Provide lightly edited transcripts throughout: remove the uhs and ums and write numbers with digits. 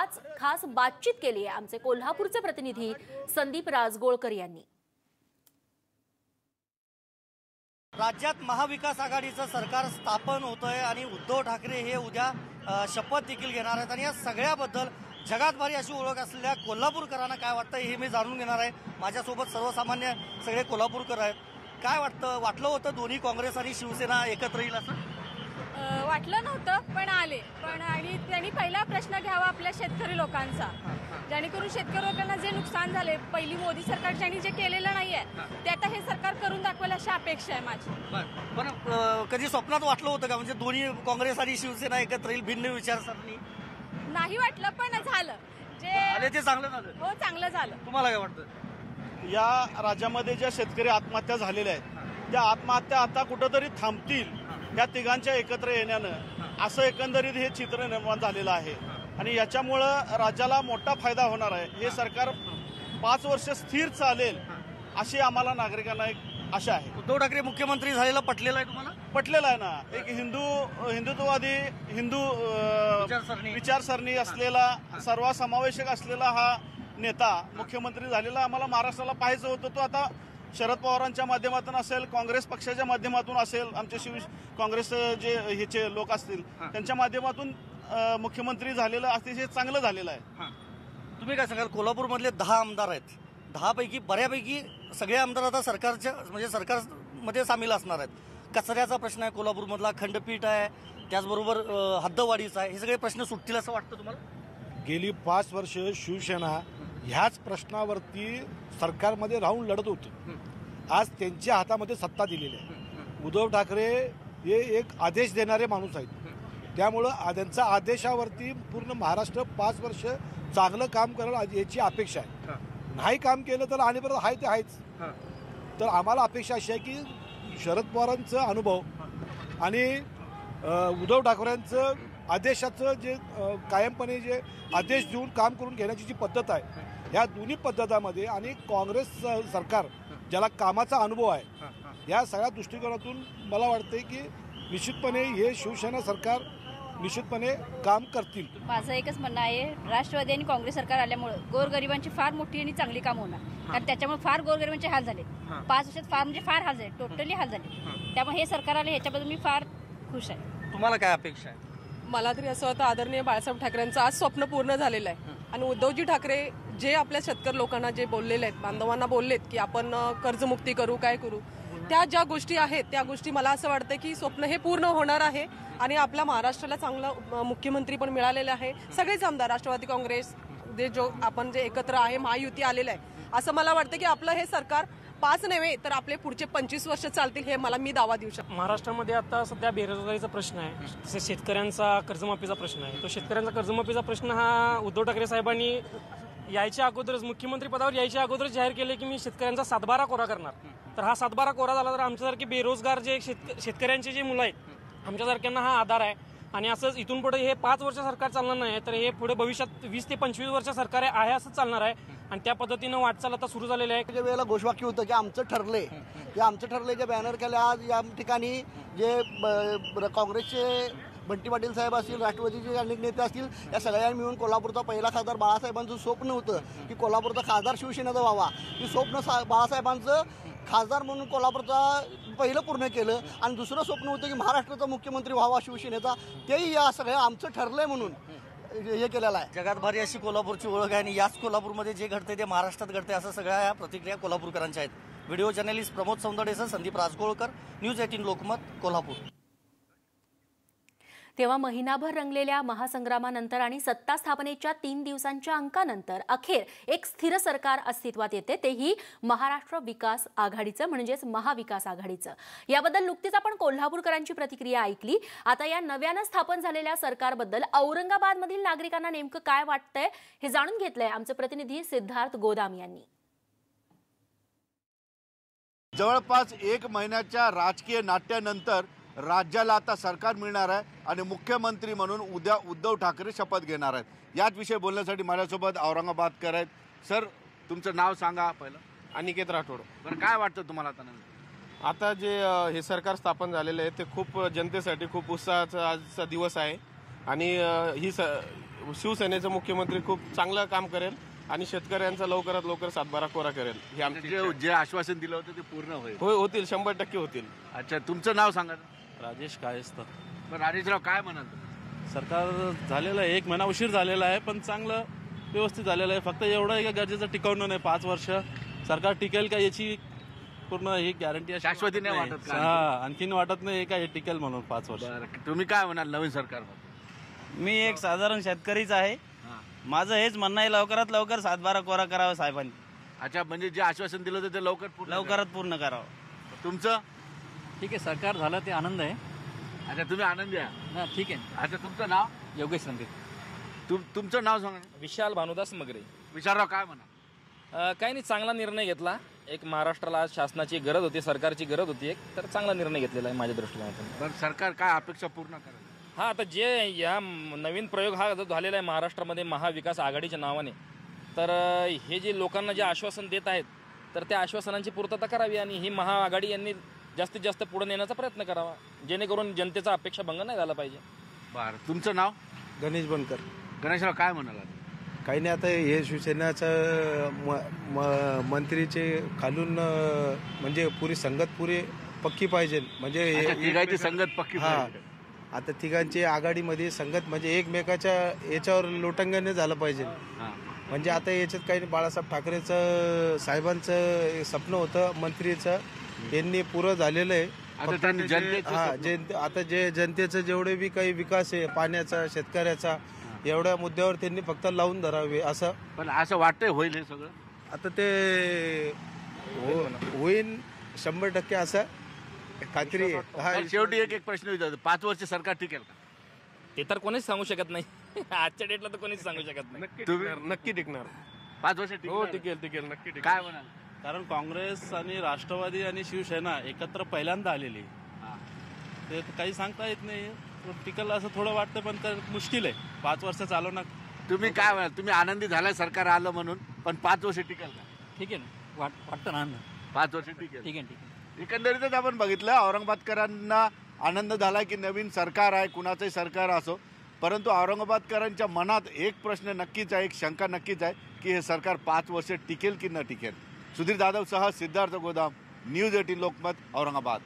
आज खास बातचीत केली आहे आमचे कोल्हापूरचे प्रतिनिधी संदीप राजगोळकर यांनी। राज्यात महाविकास आघाडीचं सरकार स्थापन होतंय आणि उद्धव ठाकरे हे उद्या शपथ देखील घेणार आहेत आणि या सगळ्याबद्दल जगात भारी अशी ओळख असलेल्या कोल्हापूरकरांना काय वाटतं हे मी जाणून घेणार आहे। माझ्यासोबत सर्वसामान्य सगळे कोल्हापूरकर आहेत। काय वाटलं होतं दोन्ही काँग्रेस आणि शिवसेना एकत्र येईल असं? वाटलं नव्हतं पण आले आणि त्यांनी पहिला प्रश्न घ्यावा आपल्या शेतकरी लोकांचा, जेणेकरून शेतकरी लोकांना जे नुकसान झाले पहिली मोदी सरकार ज्यांनी जे केलेलं नाहीये ते आता हे सरकार करून दाखवेल अशी अपेक्षा आहे माझी। पण कधी स्वप्नात वाटलं होतं का म्हणजे दोन्ही काँग्रेस आणि शिवसेना एकत्र येईल भिन्न विचारसरणी? नाही वाटलं पण झालं ते चांगलं झालं। हो चांगलं झालं। तुम्हाला काय वाटतं? या राज्यामध्ये ज्या शेतकरी आत्महत्या झालेल्या आहेत त्या आत्महत्या आता कुठंतरी थांबतील या तिघांच्या एकत्र येण्यानं, असं एकंदरीत हे चित्र निर्माण झालेलं आहे आणि याच्यामुळं राज्याला मोठा फायदा होणार आहे। हे सरकार 5 वर्ष स्थिर चालेल अशी आम्हाला नागरिकांना एक आशा आहे। उद्धव ठाकरे मुख्यमंत्री झालेला पटलेला आहे तुम्हाला? पटलेला आहे ना। एक हिंदुत्ववादी विचारसरणी असलेला सर्वसमावेशक असलेला हा नेता मुख्यमंत्री झालेला आम्हाला महाराष्ट्राला पाहायचं होतं। तो आता शरद पवारांच्या माध्यमातून असेल, काँग्रेस पक्षाच्या माध्यमातून असेल, आमचे काँग्रेस जे ह्याचे लोक असतील त्यांच्या माध्यमातून मुख्यमंत्री झालेलं अतिशय चांगलं झालेलं आहे। तुम्ही काय सांगाल? कोल्हापूरमधले 10 आमदार आहेत, 10 पैकी बऱ्यापैकी सगळे आमदार आता सरकारमध्ये सामील असणार आहेत। कचऱ्याचा प्रश्न आहे कोल्हापूरमधला, खंडपीठ आहे, त्याचबरोबर हद्दवाढीचा आहे, हे सगळे प्रश्न सुटतील असं वाटतं तुम्हाला? गेली 5 वर्ष शिवसेना ह्याच प्रश्नावरती सरकारमध्ये राहून लढत होती। आज त्यांच्या हातामध्ये सत्ता दिलेली आहे। उद्धव ठाकरे हे एक आदेश देणारे माणूस आहेत, त्यामुळं त्यांच्या आदेशावरती पूर्ण महाराष्ट्र 5 वर्ष चांगलं काम करेल याची अपेक्षा आहे। नाही काम केलं तर आणि परत आहे ते आहेच। तर आम्हाला अपेक्षा अशी आहे की शरद पवारांचा अनुभव आणि उद्धव ठाकरेंचं आदेशाचं जे कायमपणे जे आदेश देऊन काम करून घेण्याची जी पद्धत आहे, या दोन्ही पद्धतामध्ये आणि काँग्रेस सरकार ज्याला कामाचा अनुभव आहे, या सगळ्या दृष्टिकोनातून मला वाटते की निश्चितपणे हे शिवसेना सरकार निश्चितपणे काम करतील। माझं एकच म्हणणं आहे, राष्ट्रवादी आणि काँग्रेस सरकार आल्यामुळे गोरगरिबांची फार मोठी आणि चांगली काम होणार, कारण त्याच्यामुळे फार गोरगरिबांचे हाल झाले। 5 वर्षात फार हाल झाले, टोटली हाल झाले। त्यामुळे हे सरकार आले ह्याच्याबद्दल मी फार खुश आहे। तुम्हाला काय अपेक्षा आहे? मला तरी असं वाटतं आदरणीय बाळासाहेब ठाकरेंचं आज स्वप्न पूर्ण झालेलं आहे आणि उद्धवजी ठाकरे जे आपल्या शेतकरी लोकांना जे बोललेले आहेत, बांधवांना बोललेत की आपण कर्जमुक्ती करू, काय करू, त्या ज्या गोष्टी आहेत त्या गोष्टी मला असं वाटतं की स्वप्न हे पूर्ण होणार आहे आणि आपल्या महाराष्ट्राला चांगला मुख्यमंत्री पण मिळालेला आहे। सगळेच आमदार राष्ट्रवादी काँग्रेस आपण जे एकत्र आहे महायुती आलेलं आहे, असं मला वाटतं की आपलं हे सरकार 5 नव्हे तर आपले पुढचे 25 वर्ष चालतील, हे मी दावा देऊ शकतो। महाराष्ट्रामध्ये आता सध्या बेरोजगारीचा प्रश्न आहे, तसेच शेतकऱ्यांचा कर्जमाफीचा प्रश्न आहे। तो शेतकऱ्यांचा कर्जमाफीचा प्रश्न हा उद्धव ठाकरे साहेबांनी यायच्या अगोदरच, मुख्यमंत्री पदावर यायच्या अगोदरच जाहीर केले की मी शेतकऱ्यांचा 7-12 कोरा करणार। तर हा 7-12 कोरा झाला तर आमच्यासारखे बेरोजगार जे शेतकऱ्यांचे जे मुलं आहेत आमच्यासारख्यांना हा आधार आहे आणि असंच इथून पुढे हे 5 वर्ष सरकार चालणार नाही, तर हे पुढे भविष्यात 20 ते 25 वर्ष सरकार आहे असंच चालणार आहे आणि त्या पद्धतीनं वाटचाल आता सुरू झालेली आहे। त्या वेळेला घोषवाक्य होतं की आमचं ठरले जे बॅनर केले, आज या ठिकाणी जे काँग्रेसचे बंटी पाटील साहेब असतील, राष्ट्रवादीचे अनेक नेते असतील, या सगळ्यांनी मिळून कोल्हापूरचा पहिला खासदार बाळासाहेबांचं स्वप्न होतं की कोल्हापूरचा खासदार शिवसेनेचा व्हावा। की स्वप्न बाळासाहेबांचं खासदार म्हणून कोल्हापूरचा पहिलं पूर्ण केलं आणि दुसरं स्वप्न होतं की महाराष्ट्राचा मुख्यमंत्री व्हावा शिवसेनेचा, तेही या सगळ्या आमचं ठरलंय म्हणून हे केलेलं आहे। जगात भारी अशी कोल्हापूरची ओळख आहे आणि याच कोल्हापूरमध्ये जे घडते ते महाराष्ट्रात घडते, असं सगळ्या या प्रतिक्रिया कोल्हापूरकरांच्या आहेत। व्हिडिओ जर्नलिस्ट प्रमोद सौंदडेसह संदीप राजगोळकर, न्यूज 18 लोकमत, कोल्हापूर। तेव्हा महिनाभर रंगलेल्या महासंग्रामानंतर आणि सत्ता स्थापनेच्या 3 दिवसांच्या अंकानंतर अखेर एक स्थिर सरकार अस्तित्वात येते, तेही महाराष्ट्र विकास आघाडीचं म्हणजेच महाविकास आघाडीचं। याबद्दल नुकतीच आपण कोल्हापूरकरांची प्रतिक्रिया ऐकली। आता या नव्यानं स्थापन झालेल्या सरकारबद्दल औरंगाबादमधील नागरिकांना नेमकं काय वाटतंय हे जाणून घेतलंय आमचे प्रतिनिधी सिद्धार्थ गोदाम यांनी। जवळपास 1 महिन्याच्या राजकीय नाट्यानंतर राज्याला आता सरकार मिळणार आहे आणि मुख्यमंत्री म्हणून उद्या उद्धव ठाकरे शपथ घेणार आहेत। याच विषयी बोलण्यासाठी माझ्यासोबत औरंगाबादकर आहेत। सर, तुमचं नाव सांगा पहिलं। अनिकेत राठोड। बरं, काय वाटतं तुम्हाला आता जे हे सरकार स्थापन झालेलं आहे ते खूप जनतेसाठी खूप उत्साहाचा आजचा दिवस आहे आणि शिवसेनेचा मुख्यमंत्री खूप चांगलं काम करेल आणि शेतकऱ्यांचा लवकरात लवकर सातबारा कोरा करेल ही आमची जे आश्वासन दिलं होतं ते पूर्ण होईल. होतील 100% होतील. अच्छा, तुमचं नाव सांगा. राजेश कायस्थ. पण राजेशराव काय म्हणाल? सरकार झालेलं आहे, 1 महिना उशीर झालेला आहे, पण चांगलं व्यवस्थित झालेलं आहे. फक्त एवढं आहे का गरजेचं टिकवणं नाही. 5 वर्ष सरकार टिकेल का याची पूर्ण ही गॅरंटी शाश्वती नाही वाटत का? आणखीन वाटत नाही का हे टिकेल म्हणून 5 वर्ष. तुम्ही काय म्हणाल नवीन सरकार? मी एक साधारण शेतकरीच आहे. माझं हेच म्हणणं आहे, लवकरात लवकर सातबारा कोरा करावा साहेबांनी. अच्छा, म्हणजे जे आश्वासन दिलं होतं ते लवकरात पूर्ण करावं. तुमचं? ठीक आहे, सरकार झालं ते आनंद आहे. अच्छा, तुम्ही आनंदी आहे? हा, ठीक आहे. अच्छा, तुमचं नाव? योगेश रंगे. तुमचं नाव सांगा. विशाल भानुदास मगरे. विशालराव काय म्हणा? काही नाही, चांगला निर्णय घेतला. एक महाराष्ट्राला आज शासनाची गरज होती, सरकारची गरज होती एक, तर चांगला निर्णय घेतलेला आहे माझ्या दृष्टिकोनातून. पण सरकार काय अपेक्षा पूर्ण करेल? हा, आता जे या नवीन प्रयोग हा जो झालेला आहे महाराष्ट्रामध्ये महाविकास आघाडीच्या नावाने, तर हे जे लोकांना जे आश्वासन देत आहेत तर त्या आश्वासनांची पूर्तता करावी आणि ही महाआघाडी यांनी जास्तीत जास्त पुढे नेण्याचा प्रयत्न करावा, जेणेकरून जनतेचा अपेक्षा भंग नाही झाला पाहिजे. बरं, तुमचं नाव? गणेश बनकर. गणेशराव काय म्हणाला? काही नाही, आता हे शिवसेनेचं मंत्रीचे खालून म्हणजे पुरी संगत पुरी पक्की पाहिजे. म्हणजे तिघांची संगत पक्की पाहिजे. आता तिघांची आघाडीमध्ये संगत म्हणजे एकमेकाच्या याच्यावर लोटंगण झालं पाहिजे. म्हणजे आता याच्यात काही नाही, बाळासाहेब ठाकरेचं साहेबांचं स्वप्न होतं मंत्रीचं, यांनी पुरं झालेलं आहे. आता जे जनतेचं जेवढे बी काही विकास आहे, पाण्याचा, शेतकऱ्याचा, एवढ्या मुद्द्यावर त्यांनी फक्त लावून धरावे असं. पण असं वाटतंय होईल हे सगळं? आता ते होईल 100% असं खात्री आहे. शेवटी एक प्रश्न विचारतो, 5 वर्ष सरकार टिकेल का? ते तर कोणीच सांगू शकत नाही. आजच्या डेटला तर कोणीच सांगू शकत नाही. नक्की टिकणार. 5 वर्ष हो, टिकेल नक्की टिकेल. काय म्हणाल? कारण काँग्रेस आणि राष्ट्रवादी आणि शिवसेना एकत्र पहिल्यांदा आलेली, ते काही सांगता येत नाही. टिकल असं थोडं वाटतं, पण तर मुश्किल आहे. 5 वर्ष चालवणार. तुम्ही काय म्हणाल? तुम्ही आनंदी झालाय सरकार आलं म्हणून, पण 5 वर्ष टिकेल का? ठीक आहे ना, वाटतं ना. 5 वर्ष टिकेल. ठीक आहे. एकंदरीतच आपण बघितलं, औरंगाबादकरांना आनंद झाला की नवीन सरकार आहे, कुणाचंही सरकार असो. परंतु औरंगाबादकरांच्या मनात एक प्रश्न नक्कीच आहे, एक शंका नक्कीच आहे की हे सरकार 5 वर्ष टिकेल की न टिकेल. सुधीर जाधवसह सिद्धार्थ गोदाम, न्यूज 18 लोकमत, औरंगाबाद.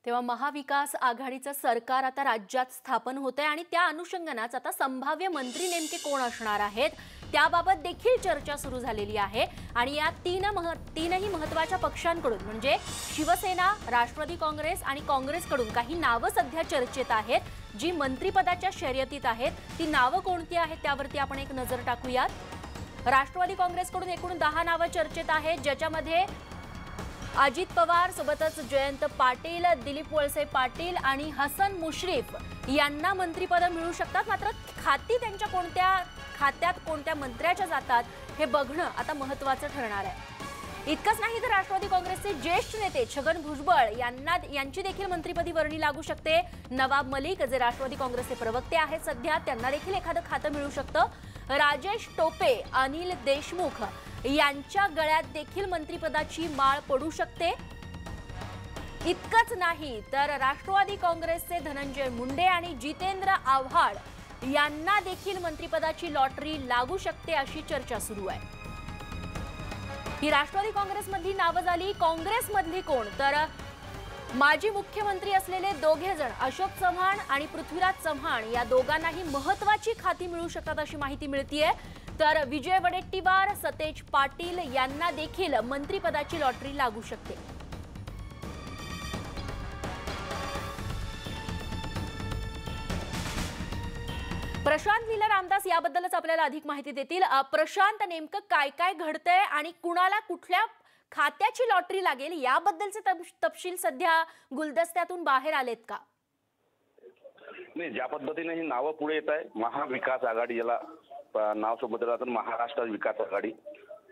तेव्हा महाविकास आघाडीचं सरकार आता राज्यात स्थापन होत आहे आणि त्या अनुषंगानेच आता संभाव्य मंत्री नेमके कोण असणार आहेत त्याबाबत देखील चर्चा सुरू झालेली आहे. आणि या तीनही महत्त्वाच्या पक्षांकडून म्हणजे शिवसेना, राष्ट्रवादी काँग्रेस आणि काँग्रेसकडून काही नावं सध्या चर्चेत आहेत, जी मंत्रिपदाच्या शर्यतीत आहेत. ती नावं कोणती आहेत त्यावरती आपण एक नजर टाकूयात. राष्ट्रवादी काँग्रेसकडून एकूण 10 नावं चर्चेत आहेत, ज्याच्यामध्ये अजित पवार सोबतच जयंत पाटील, दिलीप वळसे पाटील आणि हसन मुश्रीफ यांना मंत्रिपद मिळू शकतात. मात्र खाती त्यांच्या कोणत्या खात्यात कोणत्या मंत्र्याच्या जातात हे बघणं आता महत्त्वाचं ठरणार आहे. इतकंच नाही तर राष्ट्रवादी काँग्रेसचे ज्येष्ठ नेते छगन भुजबळ यांची देखील मंत्रिपदी वर्णी लागू शकते. नवाब मलिक जे राष्ट्रवादी काँग्रेसचे प्रवक्ते आहेत सध्या, त्यांना देखील एखादं खातं मिळू शकतं. राजेश टोपे, अनिल देशमुख यांच्या गळ्यात देखील मंत्रिपदाची माळ पडू शकते. इतकंच नाही तर राष्ट्रवादी काँग्रेसचे धनंजय मुंडे आणि जितेंद्र आव्हाड यांना देखील मंत्रिपदाची लॉटरी लागू शकते अशी चर्चा सुरू आहे. ही राष्ट्रवादी काँग्रेसमधली नावं झाली. काँग्रेसमधली कोण तर माजी मुख्यमंत्री असलेले दोघे जण अशोक चव्हाण आणि पृथ्वीराज चव्हाण या दोघांनाही महत्त्वाची खाती मिळू शकतात अशी माहिती मिळतीये. तर विजय वडेट्टीवार, सतेज पाटील यांना देखील मंत्रिपदाची लॉटरी लागू शकते. प्रशांत लीला रामदास याबद्दलच आपल्याला अधिक माहिती देतील. प्रशांत, नेमकं काय काय घडतंय आणि कुणाला कुठल्या खात्याची लॉटरी लागेल याबद्दलचे तपशील सध्या गुलदस्त्यातून बाहेर आलेत का? नाही, ज्या पद्धतीने ही नावं पुढे येत आहे, महाविकास आघाडी याला नाव सोबत राहतं, महाराष्ट्र विकास आघाडी,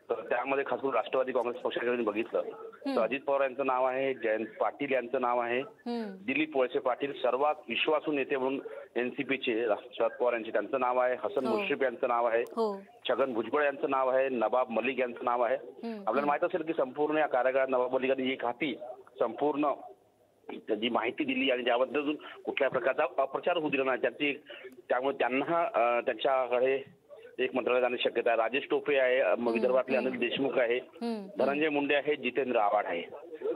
तर त्यामध्ये खास करून राष्ट्रवादी काँग्रेस पक्षाकडे बघितलं तर अजित पवार यांचं नाव आहे, जयंत पाटील यांचं नाव आहे, दिलीप वळसे पाटील सर्वात विश्वासू नेते म्हणून एनसीपीचे शरद पवार यांचे त्यांचं नाव आहे, हसन मुश्रीफ यांचं नाव आहे, छगन भुजबळ यांचं नाव आहे, नवाब मलिक यांचं नाव आहे. आपल्याला माहित असेल की संपूर्ण या कार्यकाळात नवाब मलिकांनी ही खाती संपूर्ण जी माहिती दिली आणि ज्याबद्दल कुठल्या प्रकारचा अप्रचार होऊ दिला नाही त्यामुळे त्यांना त्यांच्याकडे एक मंत्रालय जाण्याची शक्यता आहे. राजेश टोपे आहे, विदर्भातले अनिल देशमुख आहे, धनंजय मुंडे आहे, जितेंद्र आव्हाड आहे.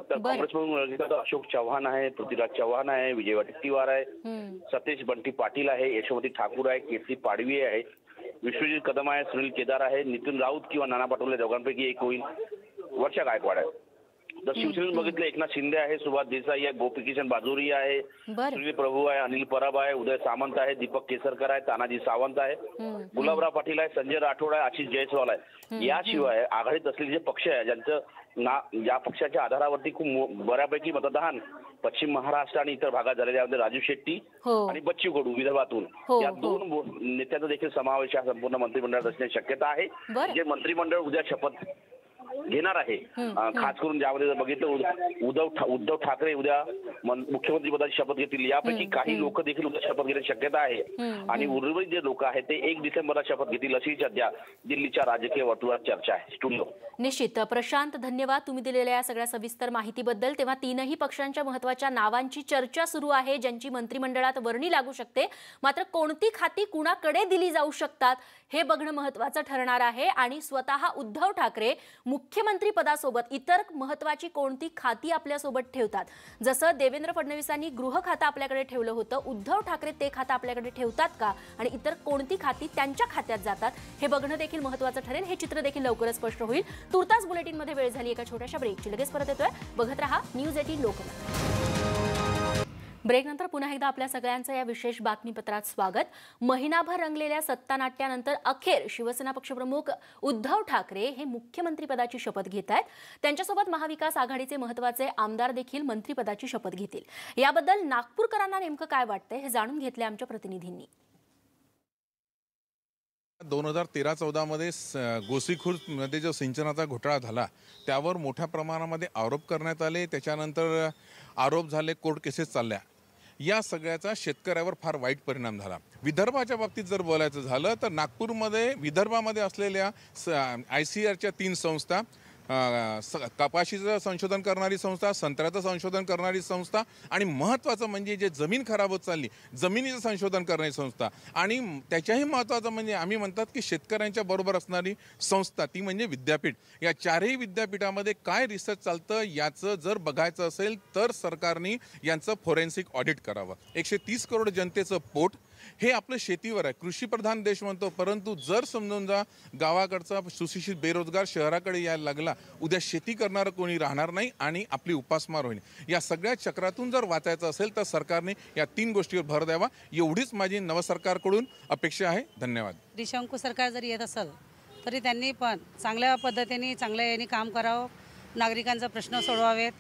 तर काँग्रेसमधून अशोक चव्हाण आहे, पृथ्वीराज चव्हाण आहे, विजय वडेट्टीवार आहे, सतीश बंटी पाटील आहे, यशोमती ठाकूर आहे, कीर्ती पाडवी आहे, विश्वजित कदम आहे, सुनील केदार आहे, नितीन राऊत किंवा नाना पटोले दोघांपैकी एक होईल, वर्षा गायकवाड आहे. तर शिवसेनेत बघितलं एकनाथ शिंदे आहे, सुभाष देसाई आहे, गोपीकिशन बाजोरी आहे, सुनील प्रभू आहे, अनिल परब आहे, उदय सामंत आहे, दीपक केसरकर आहे, तानाजी सावंत आहे, गुलाबराव पाटील आहे, संजय राठोड आहे, आशिष जयस्वाल आहे. याशिवाय आघाडीत असलेले जे पक्ष आहे ज्यांचं ज्या पक्षाच्या आधारावरती खूप बऱ्यापैकी मतदान पश्चिम महाराष्ट्र आणि इतर भागात झालेल्या राजू शेट्टी आणि बच्चू कडू विदर्भातून या दोन नेत्यांचा देखील समावेश हा संपूर्ण मंत्रिमंडळात असण्याची शक्यता आहे. जे मंत्रिमंडळ उद्या शपथ घेणार आहे, खास करून ज्यामध्ये जर बघितलं उद्धव ठाकरे उद्या मुख्यमंत्री पदाची शपथ घेतील. यापैकी काही लोक देखील उद्या शपथ घेण्याची शक्यता आहे आणि उर्वरित जे लोक आहेत ते 1 डिसेंबरला शपथ घेतील अशी सध्या दिल्लीच्या राजकीय वर्तुळात चर्चा आहे. स्टुडिओ निश्चित. प्रशांत, धन्यवाद तुम्ही दिलेल्या या सगळ्या सविस्तर माहितीबद्दल. तेव्हा तीनही पक्षांच्या महत्त्वाच्या नावांची चर्चा सुरू आहे ज्यांची मंत्रिमंडळात वर्णी लागू शकते. मात्र कोणती खाती कुणाकडे दिली जाऊ शकतात हे बघणं महत्त्वाचं ठरणार आहे. आणि स्वतः उद्धव ठाकरे मुख्यमंत्री पदासोबत इतर महत्त्वाची कोणती खाती आपल्यासोबत ठेवतात. जसं देवेंद्र फडणवीसांनी गृह खातं आपल्याकडे ठेवलं होतं, उद्धव ठाकरे ते खातं आपल्याकडे ठेवतात का आणि इतर कोणती खाती त्यांच्या खात्यात जातात हे बघणं देखील महत्त्वाचं ठरेल. हे चित्र देखील लवकरच स्पष्ट होईल. तुर्तास बुलेटिनमध्ये वेळ झाली एका छोट्याशा ब्रेकची. लगेच परत येतोय. बघत रहा न्यूज 18 लोकमत. ब्रेकनंतर पुन्हा एकदा आपल्या सगळ्यांचं या विशेष बातमीपत्रात स्वागत. महिनाभर रंगलेल्या सत्तानाट्यानंतर अखेर शिवसेना पक्षप्रमुख उद्धव ठाकरे हे मुख्यमंत्रीपदाची शपथ घेत आहेत. त्यांच्यासोबत महाविकास आघाडीचे महत्त्वाचे आमदार देखील मंत्रिपदाची शपथ घेतील. याबद्दल नागपूरकरांना नेमकं काय वाटतंय हे जाणून घेतले आमच्या प्रतिनिधींनी. 2013-14 मध्ये गोसीखुर्दमध्ये जो सिंचनाचा घोटाळा झाला त्यावर मोठ्या प्रमाणामध्ये आरोप करण्यात आले. त्याच्यानंतर आरोप झाले, कोर्ट केसेस चालल्या. या सगळ्याचा शेतकऱ्यावर फार वाईट परिणाम झाला. विदर्भाच्या बाबतीत जर बोलायचं झालं तर नागपूरमध्ये विदर्भामध्ये असलेल्या ICARच्या 3 संस्था, कपाशीचं संशोधन करणारी संस्था, संत्र्याचं संशोधन करणारी संस्था आणि महत्त्वाचं म्हणजे जे जमीन खराब होत चालली जमिनीचं संशोधन करणारी संस्था आणि त्याच्याही महत्त्वाचं म्हणजे आम्ही म्हणतात की शेतकऱ्यांच्या बरोबर असणारी संस्था ती म्हणजे विद्यापीठ. या 4ही विद्यापीठामध्ये काय रिसर्च चालतं याचं जर बघायचं असेल तर सरकारने यांचं फॉरेन्सिक ऑडिट करावं. 130 करोड जनतेचं पोट हे आपलं शेतीवर आहे. कृषीप्रधान देश म्हणतो, परंतु जर समजून जा गावाकडचा सुशिक्षित बेरोजगार शहराकडे यायला लागला, उद्या शेती करणारं कोणी राहणार नाही आणि आपली उपासमार होईल. या सगळ्या चक्रातून जर वाचायचं असेल तर सरकारने या 3 गोष्टीवर भर द्यावा एवढीच माझी नवसरकारकडून अपेक्षा आहे. धन्यवाद. त्रिशंकू सरकार जरी येत असेल तरी त्यांनी पण चांगल्या पद्धतीने चांगल्या यांनी काम करावं. नागरिकांचा प्रश्न सोडवावेत,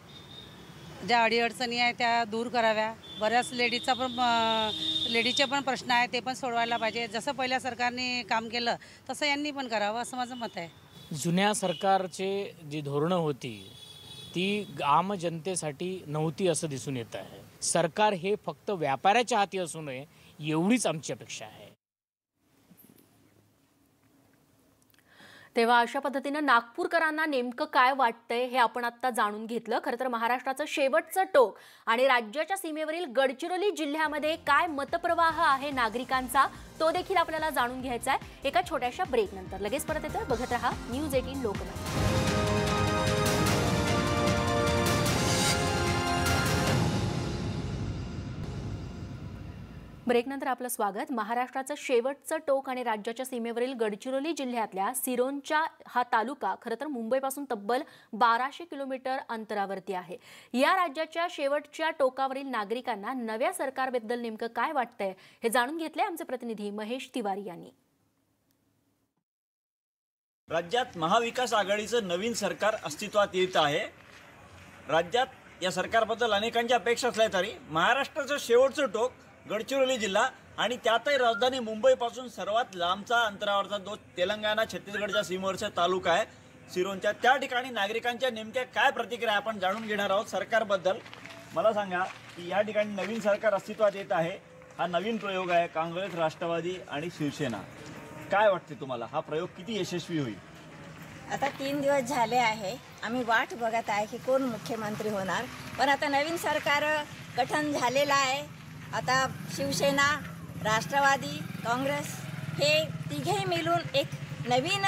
ज्या अडीअडचणी आहेत त्या दूर कराव्या. बऱ्याच लेडीजचे पण प्रश्न आहेत ते पण सोडवायला पाहिजे. जसं पहिल्या सरकारने काम केलं तसं यांनी पण करावं असं माझं मत आहे. जुन्या सरकारचे जी धोरणं होती ती आम जनतेसाठी नव्हती असं दिसून येत आहे. सरकार हे फक्त व्यापाऱ्याच्या हाती असू नये एवढीच आमची अपेक्षा आहे. तेव्हा अशा पद्धतीनं नागपूरकरांना नेमकं काय वाटतंय हे आपण आता जाणून घेतलं. खरं तर महाराष्ट्राचं शेवटचं टोक आणि राज्याच्या सीमेवरील गडचिरोली जिल्ह्यामध्ये काय मतप्रवाह आहे नागरिकांचा तो देखील आपल्याला जाणून घ्यायचा आहे एका छोट्याशा ब्रेकनंतर. लगेच परत येतोय. बघत रहा न्यूज 18 लोकमत. ब्रेकनंतर आपलं स्वागत. महाराष्ट्राचं शेवटचं टोक आणि राज्याच्या सीमेवरील गडचिरोली जिल्ह्यातल्या सिरोंचा हा तालुका खरं तर मुंबईपासून तब्बल 1200 किलोमीटर अंतरावरती आहे. या राज्याच्या शेवटच्या टोकावरील नागरिकांना नव्या सरकारबद्दल नेमकं काय वाटतंय हे जाणून घेतले आमचे प्रतिनिधी महेश तिवारी यांनी. राज्यात महाविकास आघाडीचं नवीन सरकार अस्तित्वात येत आहे. राज्यात या सरकारबद्दल अनेकांची अपेक्षा असल्या तरी महाराष्ट्राचं शेवटचं टोक गडचिरोली जिल्हा आणि त्यातही राजधानी मुंबईपासून सर्वात लांबचा अंतरावरचा जो तेलंगणा छत्तीसगडच्या सीमेवरचा तालुका आहे सिरोंचा, त्या ठिकाणी नागरिकांच्या नेमक्या काय प्रतिक्रिया आपण जाणून घेणार आहोत सरकारबद्दल. मला सांगा की या ठिकाणी नवीन सरकार अस्तित्वात येत आहे. हा नवीन प्रयोग आहे काँग्रेस, राष्ट्रवादी आणि शिवसेना. काय वाटते तुम्हाला हा प्रयोग किती यशस्वी होईल? आता 3 दिवस झाले आहे, आम्ही वाट बघत आहे की कोण मुख्यमंत्री होणार. पण आता नवीन सरकार गठन झालेलं आहे. आता शिवसेना, राष्ट्रवादी, काँग्रेस हे तिघेही मिळून एक नवीन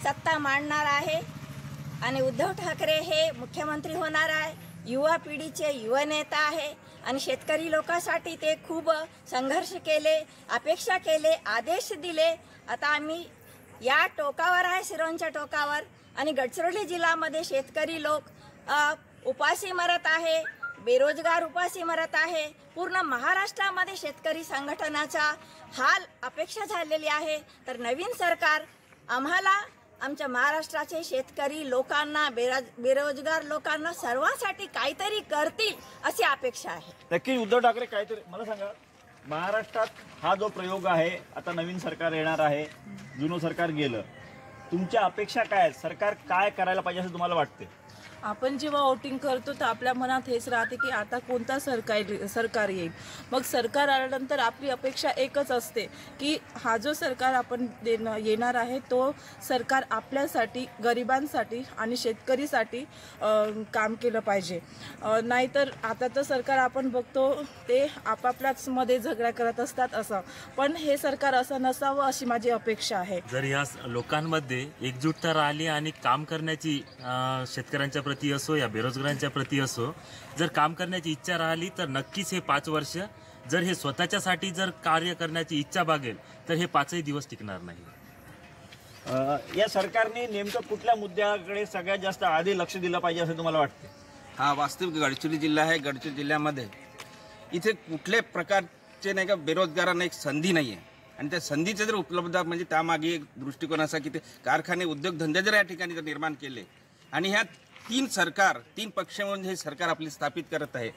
सत्ता मांडणार आहे आणि उद्धव ठाकरे हे मुख्यमंत्री होणार आहे. युवा पिढीचे युवा नेता आहे आणि शेतकरी लोकांसाठी ते खूप संघर्ष केले, अपेक्षा केले, आदेश दिले. आता आम्ही या टोकावर आहे, सिरोंच्या टोकावर, आणि गडचिरोली जिल्ह्यामध्ये शेतकरी लोक उपाशी मरत आहे, बेरोजगार उपाशी मरत आहे. पूर्ण महाराष्ट्रामध्ये शेतकरी संघटनाचा हाल अपेक्षा झालेली आहे. तर नवीन सरकार आम्हाला आमच्या महाराष्ट्राचे शेतकरी लोकांना, बेरोजगार लोकांना सर्वांसाठी काहीतरी करतील अशी अपेक्षा आहे. नक्की उद्धव ठाकरे काहीतरी, मला सांगा, महाराष्ट्रात हा जो प्रयोग आहे, आता नवीन सरकार येणार आहे, जुनं सरकार गेलं, तुमच्या अपेक्षा काय आहेत? सरकार काय करायला पाहिजे असं तुम्हाला वाटते? आपण जेव्हा वोटिंग करतो तर आपल्या मनात हेच राहते की आता कोणता सरकार येईल. मग सरकार आल्यानंतर आपली अपेक्षा एकच असते की हा जो सरकार आपण येणार आहे तो सरकार आपल्यासाठी, गरिबांसाठी आणि शेतकरीसाठी काम केलं पाहिजे. नाहीतर आता तर सरकार आपण बघतो ते आपापल्याच मध्ये झगडा करत असतात असं. पण हे सरकार असं नसावं अशी माझी अपेक्षा आहे. जर या लोकांमध्ये एकजुटता राहिली आणि काम करण्याची शेतकऱ्यांच्या प्रति असो या बेरोजगारांच्या प्रति असो, जर काम करण्याची इच्छा राहिली तर नक्कीच हे 5 वर्ष, जर हे स्वतःच्यासाठी जर कार्य करण्याची इच्छा बागेल तर हे 5ही दिवस टिकणार नाही. या सरकारने नेमकं कुठल्या मुद्द्याकडे सगळ्यात जास्त आधी लक्ष दिलं पाहिजे असं तुम्हाला वाटतं? हा वास्तविक गडचिरोली जिल्हा आहे. गडचिरोली जिल्ह्यामध्ये इथे कुठल्याही प्रकारचे नाही का बेरोजगारांना एक संधी नाही आहे. आणि त्या संधीचे जर उपलब्धता म्हणजे त्यामागे एक दृष्टिकोन असा की ते कारखाने, उद्योगधंदे जर या ठिकाणी जर निर्माण केले आणि ह्या 3 पक्ष म्हणून हे सरकार आपली स्थापित करत आहे,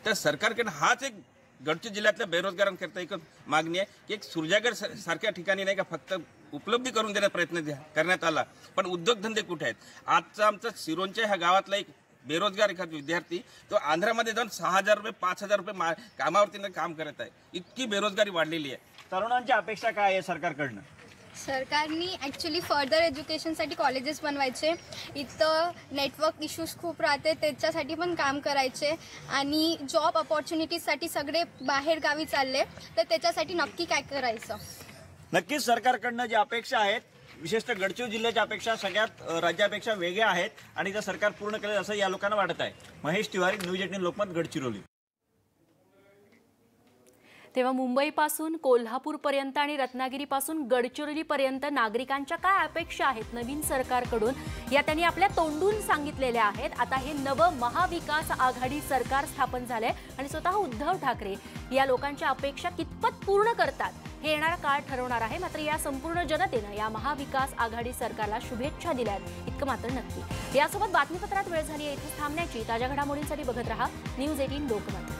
तर सरकारकडे हाच एक गडचिरोली जिल्ह्यातल्या बेरोजगारांकरता एक मागणी आहे की एक सुरजागड सारख्या ठिकाणी नाही का फक्त उपलब्धी करून देण्याचा प्रयत्न करण्यात आला, पण उद्योगधंदे कुठे आहेत? आजचा आमचा सिरोंच्या ह्या गावातला एक बेरोजगार एखादा विद्यार्थी तो आंध्रामध्ये जाऊन 6,000 रुपये 5,000 रुपये कामावरती काम करत आहे. इतकी बेरोजगारी वाढलेली आहे. तरुणांची अपेक्षा काय आहे सरकारकडनं? सरकारनी ॲक्च्युली फर्दर एज्युकेशनसाठी कॉलेजेस बनवायचे, इथं नेटवर्क इश्यूज खूप राहते त्याच्यासाठी पण काम करायचे, आणि जॉब अपॉर्च्युनिटीजसाठी सगळे बाहेर गावी चालले तर त्याच्यासाठी नक्की काय करायचं. नक्कीच सरकारकडनं ज्या अपेक्षा आहेत, विशेषतः गडचिरोली जिल्ह्याच्या अपेक्षा सगळ्यात राज्यापेक्षा वेगळ्या आहेत आणि त्या सरकार पूर्ण केलं असं या लोकांना वाटत आहे. महेश तिवारी, न्यूज 18 लोकमत, गडचिरोली. तेव्हा मुंबईपासून कोल्हापूरपर्यंत आणि रत्नागिरीपासून गडचिरोलीपर्यंत नागरिकांच्या काय अपेक्षा आहेत नवीन सरकारकडून या त्यांनी आपल्या तोंडून सांगितलेल्या आहेत. आता हे नवं महाविकास आघाडी सरकार स्थापन झालंय आणि स्वतः उद्धव ठाकरे या लोकांच्या अपेक्षा कितपत पूर्ण करतात हे येणारा काळ ठरवणार आहे. मात्र या संपूर्ण जनतेनं या महाविकास आघाडी सरकारला शुभेच्छा दिल्यात इतकं मात्र नक्की. यासोबत बातमीपत्रात वेळ झाली आहे इथे थांबण्याची. ताज्या घडामोडींसाठी बघत रहा न्यूज 18 लोकमत.